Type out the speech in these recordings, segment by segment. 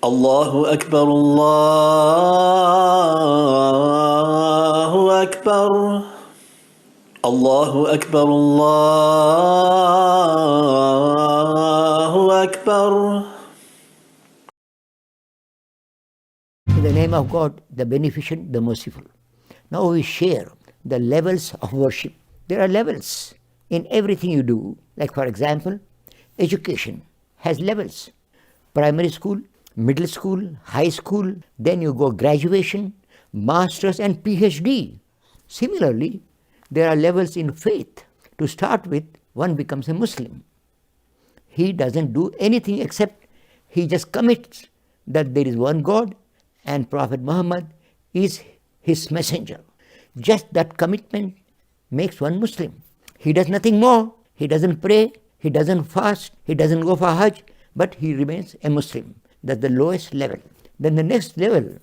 الله أكبر الله أكبر الله أكبر الله أكبر. In the name of God, the beneficent, the merciful. Now we share the levels of worship. There are levels in everything you do. Like for example, education has levels. Primary school, middle school, high school, then you go graduation, masters and PhD. Similarly, there are levels in faith. To start with, one becomes a Muslim. He doesn't do anything except he just commits that there is one God and Prophet Muhammad is his messenger. Just that commitment makes one Muslim. He does nothing more. He doesn't pray, he doesn't fast, he doesn't go for Hajj, but he remains a Muslim. That's the lowest level. Then the next level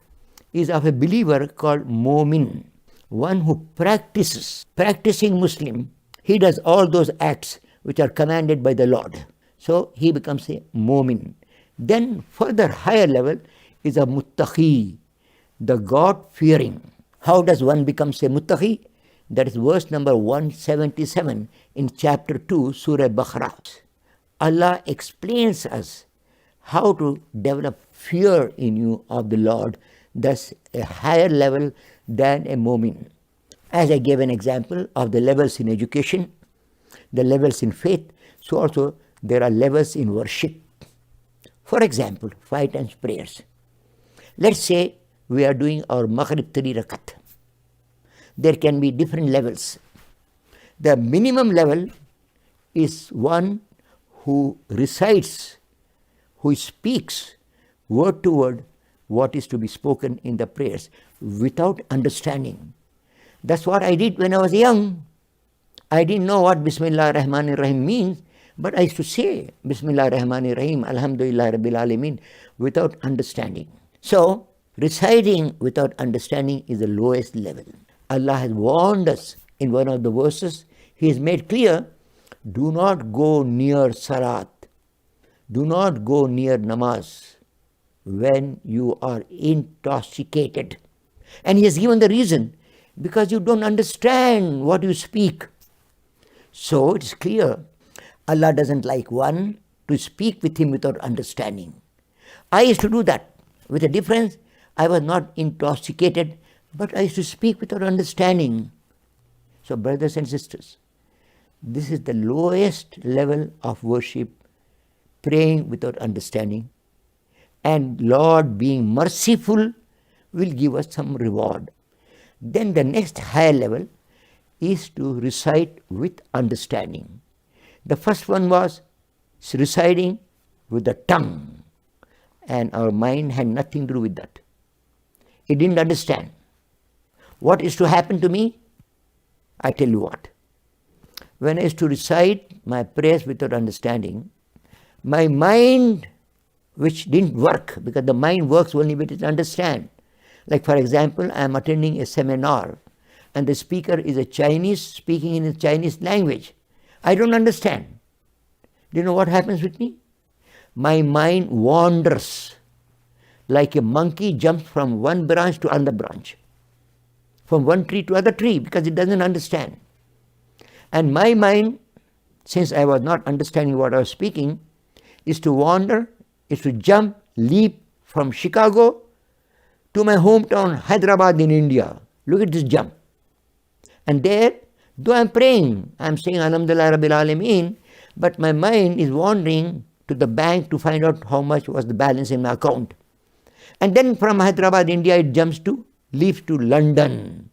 is of a believer called Mu'min, one who practices. Practicing Muslim, he does all those acts which are commanded by the Lord. So he becomes a Mu'min. Then further higher level is a Muttaqi, the God-fearing. How does one become a Muttaqi? That is verse number 177 in chapter 2, Surah Baqarah. Allah explains us how to develop fear in you of the Lord, thus a higher level than a Mu'min. As I gave an example of the levels in education, the levels in faith, so also there are levels in worship. For example, 5 times prayers. Let's say we are doing our Maghrib 3 rakat. There can be different levels. The minimum level is one who recites, who speaks word to word what is to be spoken in the prayers without understanding. That's what I did when I was young. I didn't know what Bismillah ar-Rahman ar-Rahim means, but I used to say Bismillah ar-Rahman ar-Rahim, Alhamdulillah Rabbil Alameen without understanding. So, reciting without understanding is the lowest level. Allah has warned us in one of the verses. He has made clear, do not go near Salat. Do not go near namaz when you are intoxicated. And he has given the reason, because you don't understand what you speak. So it is clear, Allah doesn't like one to speak with him without understanding. I used to do that. With a difference, I was not intoxicated, but I used to speak without understanding. So brothers and sisters, this is the lowest level of worship, praying without understanding. And Lord being merciful will give us some reward. Then the next higher level is to recite with understanding. The first one was reciting with the tongue, and our mind had nothing to do with that. It didn't understand. What is to happen to me? I tell you what. When I used to recite my prayers without understanding, my mind, which didn't work, because the mind works only when it understands. Like for example, I am attending a seminar and the speaker is a Chinese speaking in a Chinese language. I don't understand. Do you know what happens with me? My mind wanders like a monkey jumps from one branch to another branch, from one tree to other tree, because it doesn't understand. And my mind, since I was not understanding what I was speaking, is to wander, is to jump, leap from Chicago to my hometown Hyderabad in India. Look at this jump. And there, though I'm praying, I'm saying Alhamdulillah Rabbil Alameen, but my mind is wandering to the bank to find out how much was the balance in my account. And then from Hyderabad, India, it jumps to, leaves to London.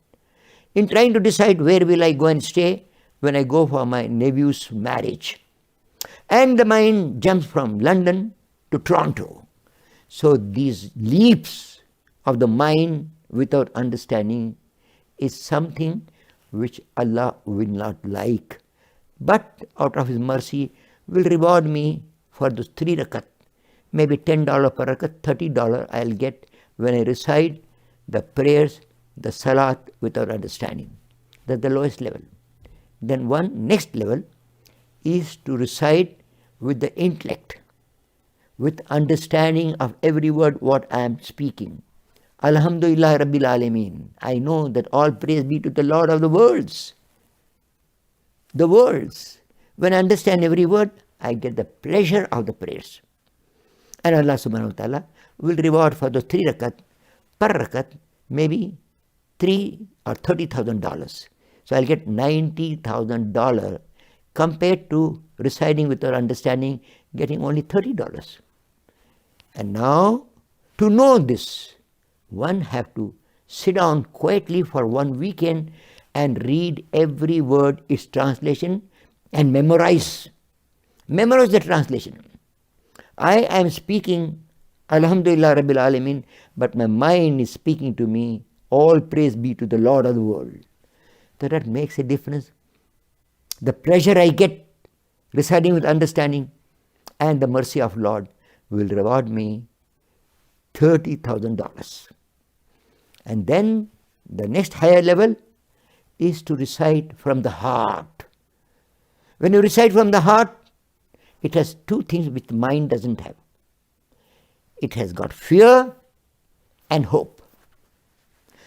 In trying to decide where will I go and stay when I go for my nephew's marriage. And the mind jumps from London to Toronto. So these leaps of the mind without understanding is something which Allah will not like. But out of His mercy will reward me for those 3 rakat. Maybe $10 per rakat, $30 I'll get when I recite the prayers, the salat without understanding. That's the lowest level. Then one next level is to recite with the intellect. with understanding of every word what I am speaking. Alhamdulillah Rabbil Alameen. I know that all praise be to the Lord of the worlds. The worlds. When I understand every word, I get the pleasure of the prayers. And Allah subhanahu wa ta'ala will reward for the 3 rakat, per rakat, maybe $3 or $30,000. So I'll get $90,000 compared to reciting without understanding, getting only $30. And now, to know this, one have to sit down quietly for one weekend and read every word, its translation, and memorize. Memorize the translation. I am speaking, Alhamdulillah Rabbil Alameen, but my mind is speaking to me, all praise be to the Lord of the world. So that makes a difference. The pleasure I get reciting with understanding and the mercy of Lord will reward me $30,000. And then the next higher level is to recite from the heart. When you recite from the heart, it has 2 things which the mind doesn't have. It has got fear and hope.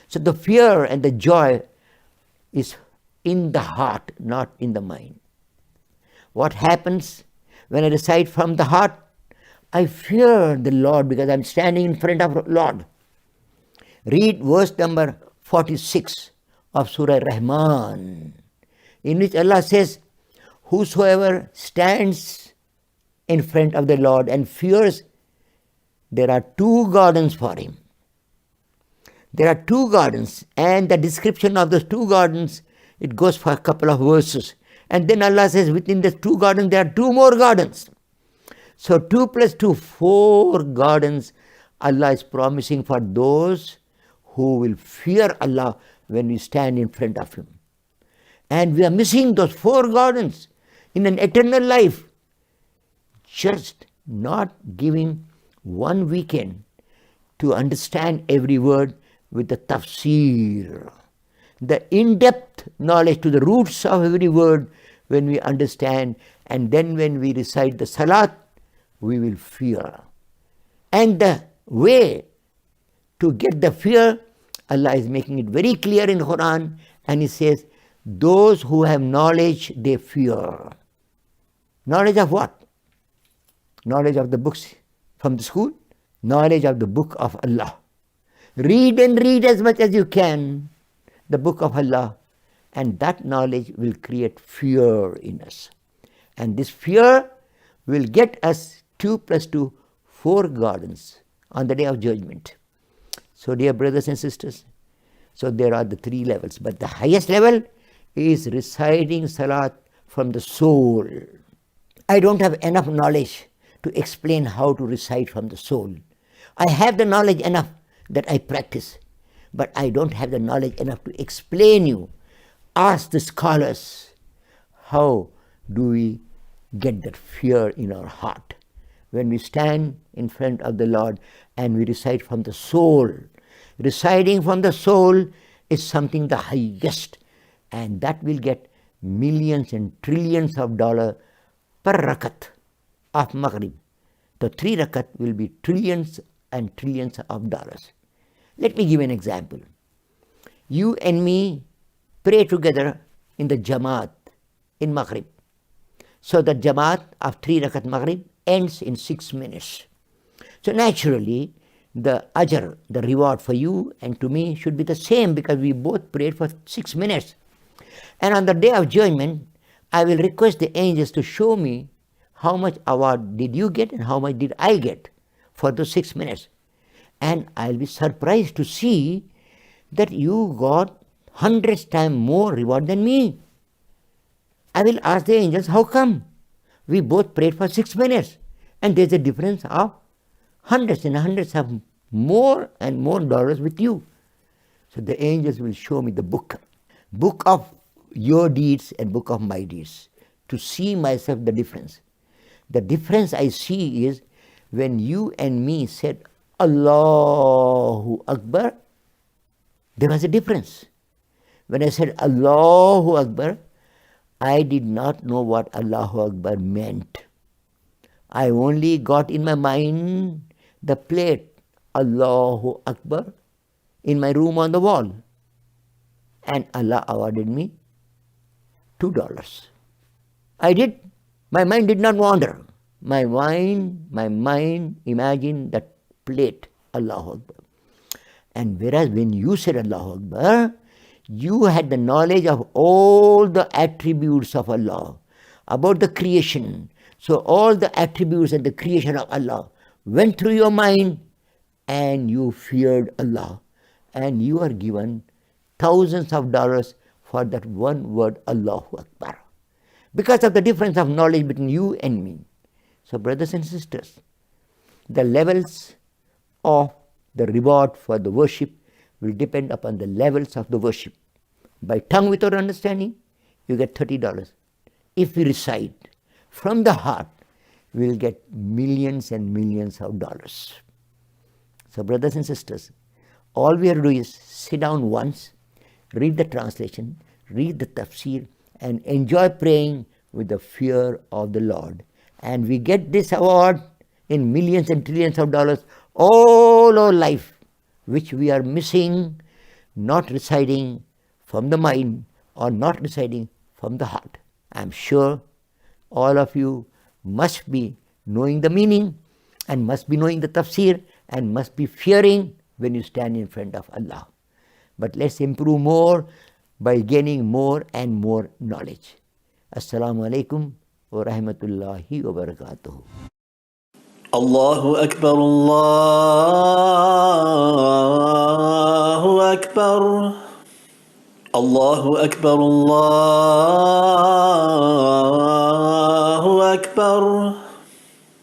So the fear and the joy is in the heart, not in the mind. What happens when I recite from the heart? I fear the Lord because I'm standing in front of the Lord. Read verse number 46 of Surah Rahman, in which Allah says, whosoever stands in front of the Lord and fears, there are 2 gardens for him. There are 2 gardens, and the description of those 2 gardens, it goes for a couple of verses. And then Allah says, within the 2 gardens, there are 2 more gardens. So 2 plus 2, 4 gardens Allah is promising for those who will fear Allah when we stand in front of Him. And we are missing those 4 gardens in an eternal life. Just not giving one weekend to understand every word with the tafsir, the in-depth knowledge to the roots of every word when we understand, and then when we recite the salat, we will fear. And the way to get the fear, Allah is making it very clear in Quran, and He says, those who have knowledge, they fear. Knowledge of what? Knowledge of the books from the school? Knowledge of the book of Allah. Read and read as much as you can the book of Allah, and that knowledge will create fear in us. And this fear will get us 2 plus 2, 4 gardens on the day of judgment. So dear brothers and sisters, so there are the 3 levels, but the highest level is reciting salat from the soul. I don't have enough knowledge to explain how to recite from the soul. I have the knowledge enough that I practice, but I don't have the knowledge enough to explain you. Ask the scholars, how do we get that fear in our heart when we stand in front of the Lord and we recite from the soul? Reciting from the soul is something the highest, and that will get millions and trillions of dollars per rakat of Maghrib. The 3 rakat will be trillions and trillions of dollars. Let me give an example. You and me pray together in the Jamaat in Maghrib. So the Jamaat of 3 rakat Maghrib ends in 6 minutes. So naturally, the ajr, the reward for you and to me should be the same, because we both prayed for 6 minutes. And on the day of judgment, I will request the angels to show me how much award did you get and how much did I get for those 6 minutes. And I'll be surprised to see that you got hundreds times more reward than me. I will ask the angels, how come? We both prayed for 6 minutes, and there's a difference of hundreds and hundreds of more and more dollars with you. So the angels will show me the book of your deeds and book of my deeds, to see myself the difference. The difference I see is when you and me said Allahu Akbar, there was a difference. When I said Allahu Akbar, I did not know what Allahu Akbar meant. I only got in my mind the plate, Allahu Akbar, in my room on the wall. And Allah awarded me $2. I did. My mind did not wander. My mind imagined that plate, Allahu Akbar. And whereas when you said Allahu Akbar, you had the knowledge of all the attributes of Allah, about the creation. So all the attributes and the creation of Allah went through your mind and you feared Allah. And you are given thousands of dollars for that one word, Allahu Akbar. Because of the difference of knowledge between you and me. So brothers and sisters, the levels of the reward for the worship will depend upon the levels of the worship. By tongue without understanding, you get $30. If we recite from the heart, we will get millions and millions of dollars. So brothers and sisters, all we have to do is sit down once, read the translation, read the tafsir, and enjoy praying with the fear of the Lord. And we get this award in millions and trillions of dollars all our life, which we are missing, not reciting from the mind or not reciting from the heart. I am sure all of you must be knowing the meaning and must be knowing the tafsir and must be fearing when you stand in front of Allah. But let's improve more by gaining more and more knowledge. Assalamu alaikum wa rahmatullahi wa barakatuh. Allahu Akbar, Allahu Akbar, Allahu Akbar, Allahu Akbar.